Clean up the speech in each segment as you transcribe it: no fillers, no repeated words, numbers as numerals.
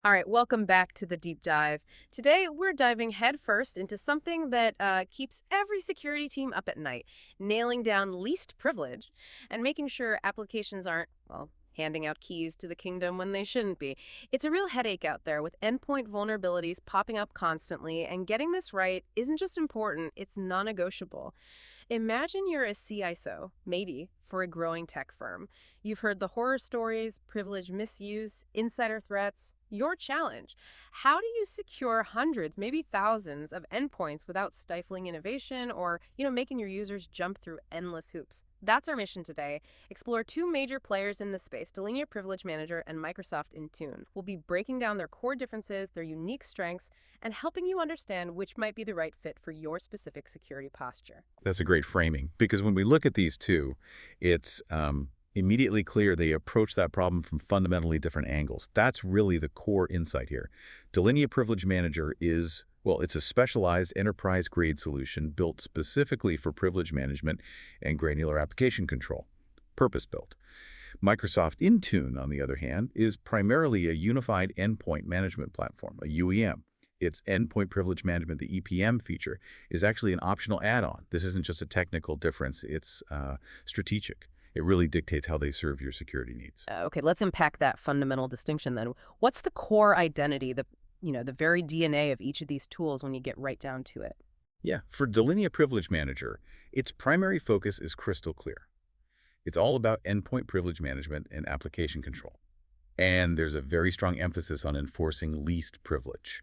All right, welcome back to the deep dive. Today, we're diving headfirst into something that keeps every security team up at night, nailing down least privilege and making sure applications aren't, well, handing out keys to the kingdom when they shouldn't be. It's a real headache out there with endpoint vulnerabilities popping up constantly, and getting this right isn't just important, it's non-negotiable. Imagine you're a CISO, maybe, for a growing tech firm. You've heard the horror stories, privilege misuse, insider threats. Your challenge: how do you secure hundreds, maybe thousands of endpoints without stifling innovation or, making your users jump through endless hoops? That's our mission today. Explore two major players in this space, Delinea Privilege Manager and Microsoft Intune. We'll be breaking down their core differences, their unique strengths, and helping you understand which might be the right fit for your specific security posture. That's a great framing because when we look at these two, it's immediately clear they approach that problem from fundamentally different angles. That's really the core insight here. Delinea Privilege Manager is, well, it's a specialized enterprise-grade solution built specifically for privilege management and granular application control, purpose-built. Microsoft Intune, on the other hand, is primarily a unified endpoint management platform, a UEM. Its endpoint privilege management, the EPM feature, is actually an optional add-on. This isn't just a technical difference, it's strategic. It really dictates how they serve your security needs. Okay, let's unpack that fundamental distinction then. What's the core identity, the very DNA of each of these tools when you get right down to it? Yeah, for Delinea Privilege Manager, its primary focus is crystal clear. It's all about endpoint privilege management and application control. And there's a very strong emphasis on enforcing least privilege.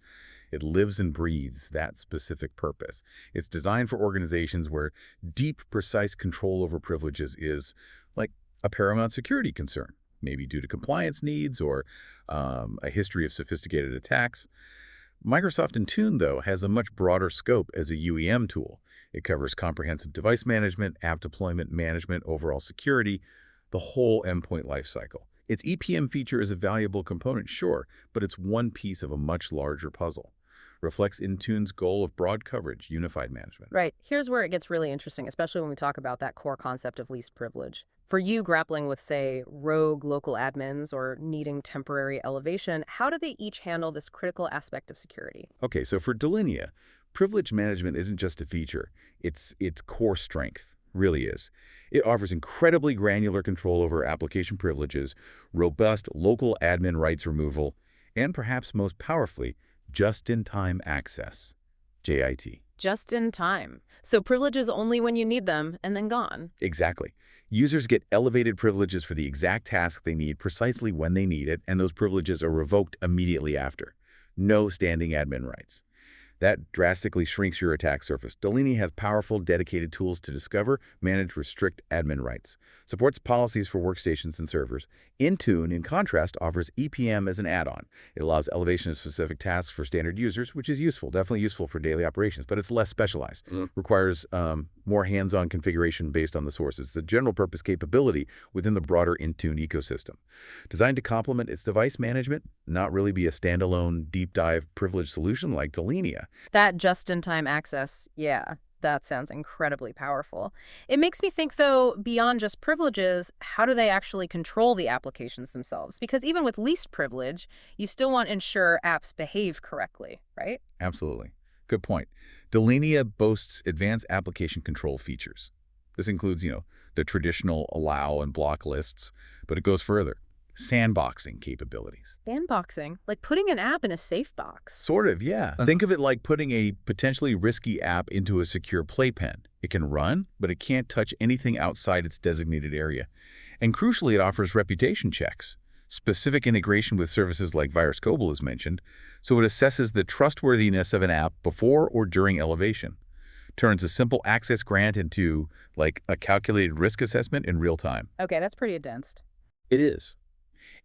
It lives and breathes that specific purpose. It's designed for organizations where deep, precise control over privileges is like a paramount security concern, maybe due to compliance needs or a history of sophisticated attacks. Microsoft Intune, though, has a much broader scope as a UEM tool. It covers comprehensive device management, app deployment management, overall security, the whole endpoint lifecycle. Its EPM feature is a valuable component, sure, but it's one piece of a much larger puzzle. Reflects Intune's goal of broad coverage, unified management. Right. Here's where it gets really interesting, especially when we talk about that core concept of least privilege. For you grappling with, say, rogue local admins or needing temporary elevation, how do they each handle this critical aspect of security? Okay, so for Delinea, privilege management isn't just a feature. It's its core strength, really is. It offers incredibly granular control over application privileges, robust local admin rights removal, and perhaps most powerfully, just-in-time access, JIT. Just in time. So privileges only when you need them and then gone. Exactly. Users get elevated privileges for the exact task they need precisely when they need it, and those privileges are revoked immediately after. No standing admin rights. That drastically shrinks your attack surface. Delinea has powerful, dedicated tools to discover, manage, restrict admin rights. Supports policies for workstations and servers. Intune, in contrast, offers EPM as an add-on. It allows elevation of specific tasks for standard users, which is useful, definitely useful for daily operations, but it's less specialized. Requires more hands-on configuration based on the sources. It's a general-purpose capability within the broader Intune ecosystem. Designed to complement its device management, not really be a standalone, deep-dive privilege solution like Delinea. That just-in-time access, yeah, that sounds incredibly powerful. It makes me think, though, beyond just privileges, how do they actually control the applications themselves? Because even with least privilege, you still want to ensure apps behave correctly, right? Absolutely. Good point. Delinea boasts advanced application control features. This includes, the traditional allow and block lists, but it goes further. Sandboxing capabilities. Sandboxing? Like putting an app in a safe box. Sort of, yeah. Think of it like putting a potentially risky app into a secure playpen. It can run, but it can't touch anything outside its designated area. And crucially, it offers reputation checks. Specific integration with services like VirusCobal is mentioned, so it assesses the trustworthiness of an app before or during elevation. Turns a simple access grant into, like, a calculated risk assessment in real time. Okay, that's pretty advanced. It is.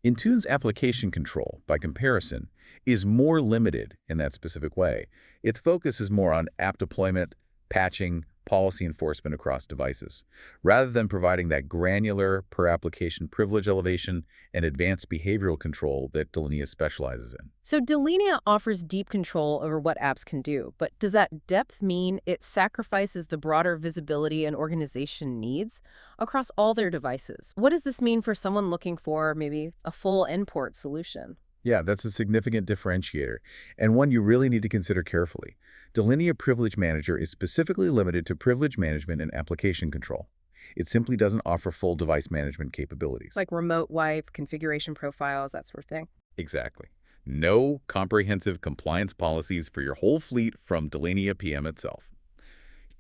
Intune's application control, by comparison, is more limited in that specific way. Its focus is more on app deployment, patching, policy enforcement across devices, rather than providing that granular per-application privilege elevation and advanced behavioral control that Delinea specializes in. So Delinea offers deep control over what apps can do, but does that depth mean it sacrifices the broader visibility an organization needs across all their devices? What does this mean for someone looking for maybe a full import solution? Yeah, that's a significant differentiator, and one you really need to consider carefully. Delinea Privilege Manager is specifically limited to privilege management and application control. It simply doesn't offer full device management capabilities. Like remote wipe, configuration profiles, that sort of thing. Exactly. No comprehensive compliance policies for your whole fleet from Delinea PM itself.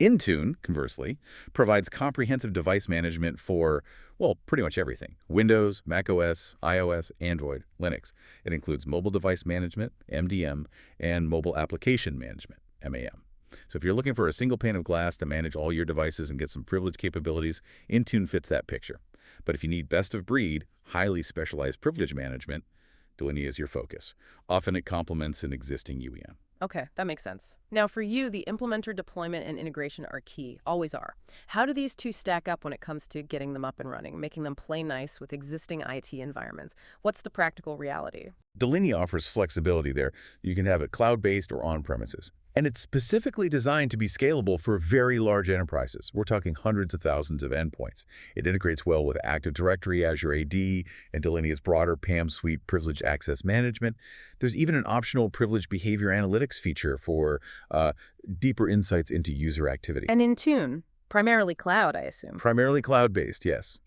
Intune, conversely, provides comprehensive device management for, well, pretty much everything. Windows, macOS, iOS, Android, Linux. It includes mobile device management, MDM, and mobile application management, MAM. So if you're looking for a single pane of glass to manage all your devices and get some privilege capabilities, Intune fits that picture. But if you need best of breed, highly specialized privilege management, Delinea is your focus. Often it complements an existing UEM. Okay, that makes sense. Now, for you, the implementer deployment and integration are key, always are. How do these two stack up when it comes to getting them up and running, making them play nice with existing IT environments? What's the practical reality? Delinea offers flexibility there. You can have it cloud-based or on-premises. And it's specifically designed to be scalable for very large enterprises. We're talking hundreds of thousands of endpoints. It integrates well with Active Directory, Azure AD, and Delinea's broader PAM suite privileged access management. There's even an optional privileged behavior analytics feature for deeper insights into user activity. And Intune, primarily cloud, I assume. Primarily cloud-based, yes.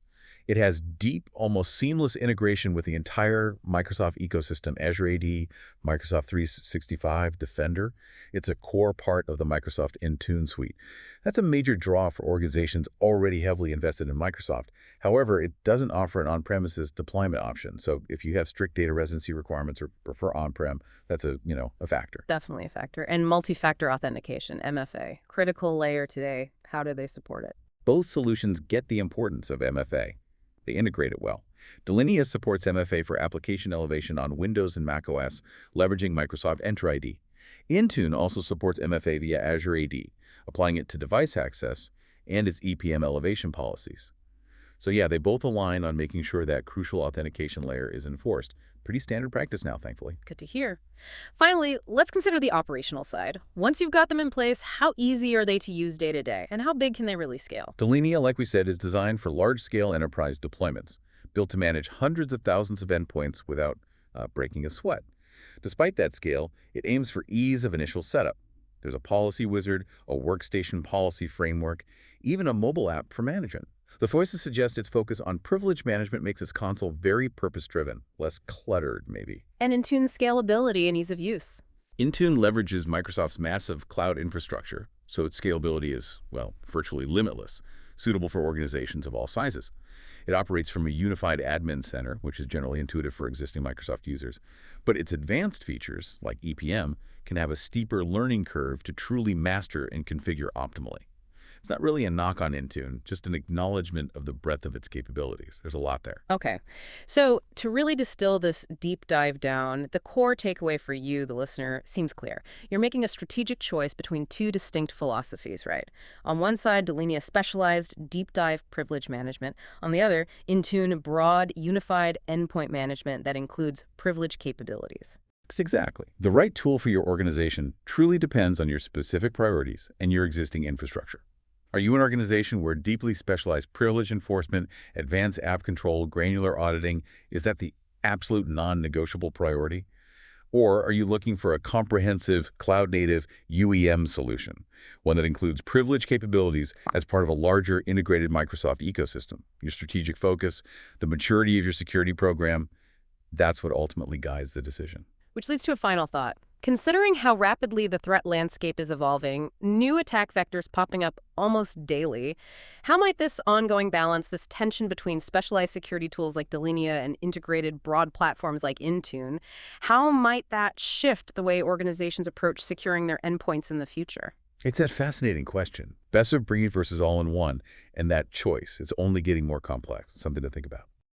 It has deep, almost seamless integration with the entire Microsoft ecosystem, Azure AD, Microsoft 365, Defender. It's a core part of the Microsoft Intune suite. That's a major draw for organizations already heavily invested in Microsoft. However, it doesn't offer an on-premises deployment option. So if you have strict data residency requirements or prefer on-prem, that's a factor. Definitely a factor. And multi-factor authentication, MFA, critical layer today. How do they support it? Both solutions get the importance of MFA. They integrate it well. Delinea supports MFA for application elevation on Windows and macOS, leveraging Microsoft Entra ID. Intune also supports MFA via Azure AD, applying it to device access and its EPM elevation policies. So yeah, they both align on making sure that crucial authentication layer is enforced. Pretty standard practice now, thankfully. Good to hear. Finally, let's consider the operational side. Once you've got them in place, how easy are they to use day to day, and how big can they really scale? Delinea, like we said, is designed for large-scale enterprise deployments, built to manage hundreds of thousands of endpoints without breaking a sweat. Despite that scale, it aims for ease of initial setup. There's a policy wizard, a workstation policy framework, even a mobile app for management. The voices suggest its focus on privilege management makes its console very purpose-driven, less cluttered, maybe. And Intune's scalability and ease of use. Intune leverages Microsoft's massive cloud infrastructure, so its scalability is, well, virtually limitless, suitable for organizations of all sizes. It operates from a unified admin center, which is generally intuitive for existing Microsoft users. But its advanced features, like EPM, can have a steeper learning curve to truly master and configure optimally. It's not really a knock on Intune, just an acknowledgement of the breadth of its capabilities. There's a lot there. Okay. So to really distill this deep dive down, the core takeaway for you, the listener, seems clear. You're making a strategic choice between two distinct philosophies, right? On one side, Delinea specialized deep dive privilege management. On the other, Intune broad, unified endpoint management that includes privilege capabilities. Exactly. The right tool for your organization truly depends on your specific priorities and your existing infrastructure. Are you an organization where deeply specialized privilege enforcement, advanced app control, granular auditing, is that the absolute non-negotiable priority? Or are you looking for a comprehensive, cloud-native UEM solution, one that includes privilege capabilities as part of a larger integrated Microsoft ecosystem? Your strategic focus, the maturity of your security program, that's what ultimately guides the decision. Which leads to a final thought. Considering how rapidly the threat landscape is evolving, new attack vectors popping up almost daily, how might this ongoing balance, this tension between specialized security tools like Delinea and integrated broad platforms like Intune, how might that shift the way organizations approach securing their endpoints in the future? It's that fascinating question. Best of breed versus all-in-one, and that choice. It's only getting more complex. Something to think about.